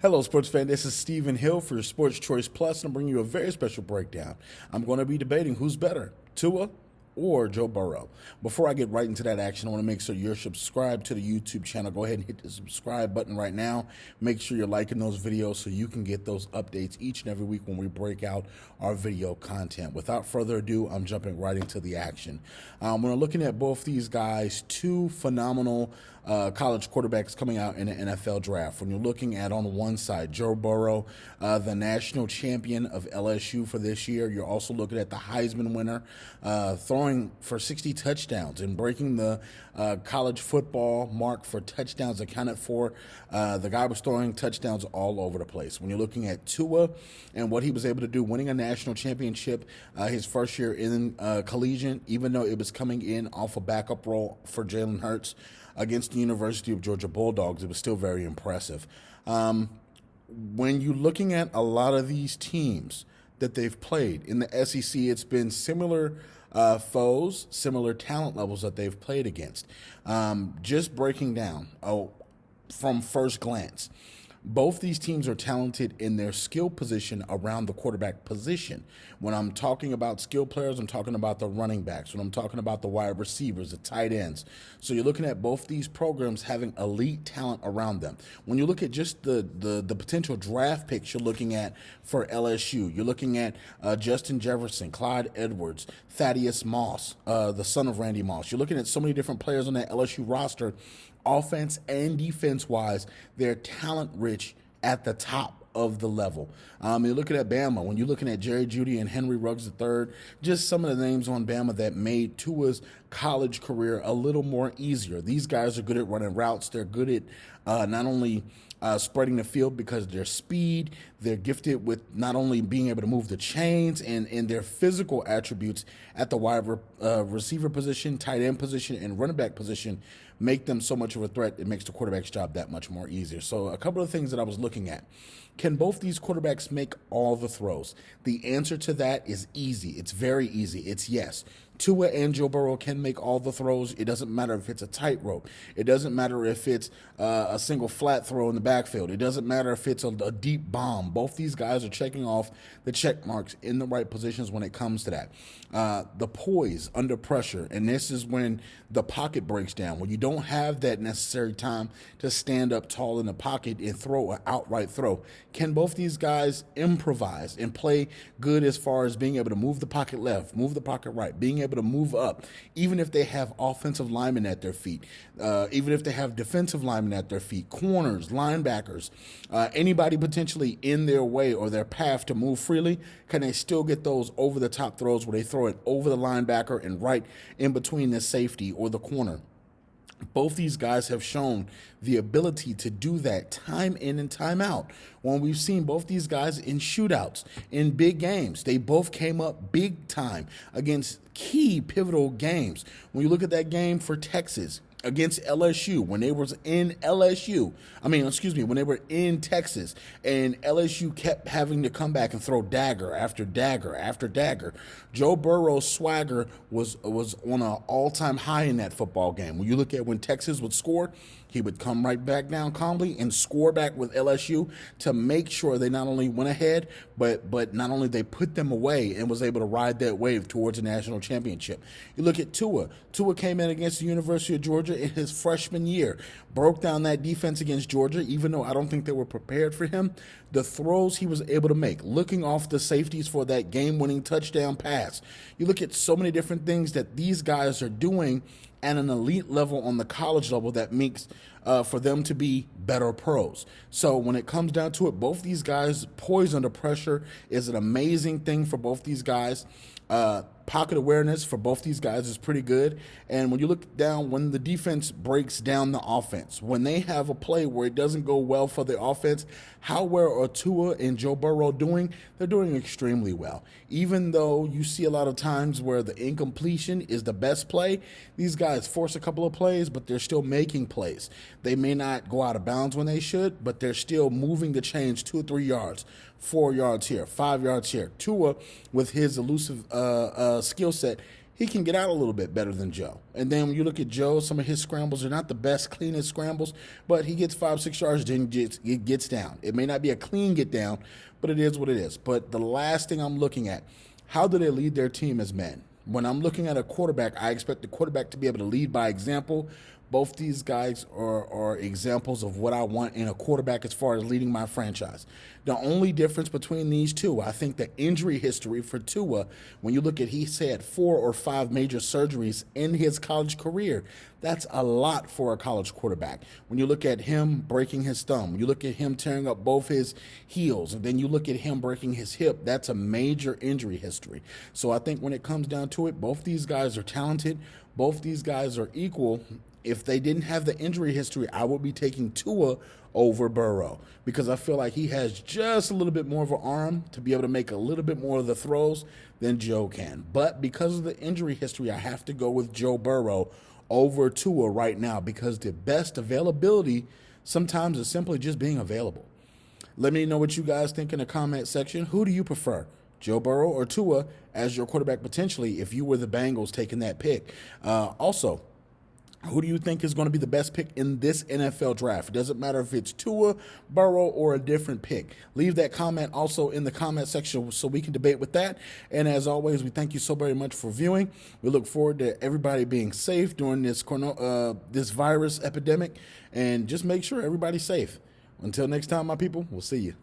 Hello, sports fan. This is Stephen Hill for Sports Choice Plus, and I'm bringing you a very special breakdown. I'm going to be debating who's better, Tua or Joe Burrow. Before I get right into that action, I want to make sure you're subscribed to the YouTube channel. Go ahead and hit the subscribe button right now. Make sure you're liking those videos so you can get those updates each and every week when we break out our video content. Without further ado, I'm jumping right into the action. When we're looking at both these guys, two phenomenal college quarterbacks coming out in the NFL draft. When you're looking at, on one side, Joe Burrow, the national champion of LSU for this year. You're also looking at the Heisman winner, throwing for 60 touchdowns and breaking the college football mark for touchdowns accounted for. The guy was throwing touchdowns all over the place. When you're looking at Tua and what he was able to do, winning a national championship his first year in collegiate, even though it was coming in off a backup role for Jalen Hurts against the University of Georgia Bulldogs, it was still very impressive. When you're looking at a lot of these teams that they've played in the SEC, it's been similar foes, similar talent levels that they've played against. Just breaking down from first glance, both these teams are talented in their skill position around the quarterback position. When I'm talking about skill players, I'm talking about the running backs. When I'm talking about the wide receivers, the tight ends. So you're looking at both these programs having elite talent around them. When you look at just the potential draft picks you're looking at for LSU, you're looking at Justin Jefferson, Clyde Edwards, Thaddeus Moss, the son of Randy Moss. You're looking at so many different players on that LSU roster. Offense and defense-wise, they're talent-rich at the top of the level. You're looking at Bama. When you're looking at Jerry Jeudy and Henry Ruggs III, just some of the names on Bama that made Tua's college career a little more easier. These guys are good at running routes. They're good at not only spreading the field because of their speed. They're gifted with not only being able to move the chains and their physical attributes at the wide receiver position, tight end position, and running back position make them so much of a threat. It makes the quarterback's job that much more easier. So a couple of things that I was looking at. Can both these quarterbacks make all the throws? The answer to that is easy. It's very easy. It's yes. Tua and Joe Burrow can make all the throws. It doesn't matter if it's a tightrope. It doesn't matter if it's a single flat throw in the backfield. It doesn't matter if it's a deep bomb. Both these guys are checking off the check marks in the right positions when it comes to that. The poise under pressure, and this is when the pocket breaks down, when you don't have that necessary time to stand up tall in the pocket and throw an outright throw. Can both these guys improvise and play good as far as being able to move the pocket left, move the pocket right, being able to move up, even if they have offensive linemen at their feet, even if they have defensive linemen at their feet, corners, linebackers, anybody potentially in their way or their path to move freely, can they still get those over-the-top throws where they throw it over the linebacker and right in between the safety or the corner? Both these guys have shown the ability to do that time in and time out. When we've seen both these guys in shootouts, in big games, they both came up big time against key pivotal games. When you look at that game for Texas against LSU, when they was in when they were in Texas, and LSU kept having to come back and throw dagger after dagger after dagger. Joe Burrow's swagger was on an all-time high in that football game. When you look at when Texas would score, he would come right back down calmly and score back with LSU to make sure they not only went ahead, but not only they put them away and was able to ride that wave towards a national championship. You look at Tua. Tua came in against the University of Georgia in his freshman year, broke down that defense against Georgia, even though I don't think they were prepared for him. The throws he was able to make, looking off the safeties for that game-winning touchdown pass. You look at so many different things that these guys are doing at an elite level on the college level that makes for them to be better pros. So when it comes down to it, both these guys, poise under pressure is an amazing thing for both these guys. Pocket awareness for both these guys is pretty good. And when you look down, when the defense breaks down the offense, when they have a play where it doesn't go well for the offense, how well are Tua and Joe Burrow doing? They're doing extremely well. Even though you see a lot of times where the incompletion is the best play, these guys force a couple of plays, but they're still making plays. They may not go out of bounds when they should, but they're still moving the chains 2 or 3 yards, 4 yards here, 5 yards here. Tua, with his elusive skill set, he can get out a little bit better than Joe. And then when you look at Joe, some of his scrambles are not the best, cleanest scrambles, but he gets 5-6 yards, then it gets down. It may not be a clean get down, but it is what it is. But the last thing I'm looking at, how do they lead their team as men? When I'm looking at a quarterback, I expect the quarterback to be able to lead by example. Both these guys are examples of what I want in a quarterback as far as leading my franchise. The only difference between these two, I think the injury history for Tua, when you look at he's had 4 or 5 major surgeries in his college career, that's a lot for a college quarterback. When you look at him breaking his thumb, you look at him tearing up both his heels, and then you look at him breaking his hip, that's a major injury history. So I think when it comes down to it, both these guys are talented. Both these guys are equal. If they didn't have the injury history, I would be taking Tua over Burrow because I feel like he has just a little bit more of an arm to be able to make a little bit more of the throws than Joe can. But because of the injury history, I have to go with Joe Burrow over Tua right now because the best availability sometimes is simply just being available. Let me know what you guys think in the comment section. Who do you prefer, Joe Burrow or Tua as your quarterback potentially if you were the Bengals taking that pick? Also, who do you think is going to be the best pick in this NFL draft? It doesn't matter if it's Tua, Burrow, or a different pick. Leave that comment also in the comment section so we can debate with that. And as always, we thank you so very much for viewing. We look forward to everybody being safe during this virus epidemic. And just make sure everybody's safe. Until next time, my people, we'll see you.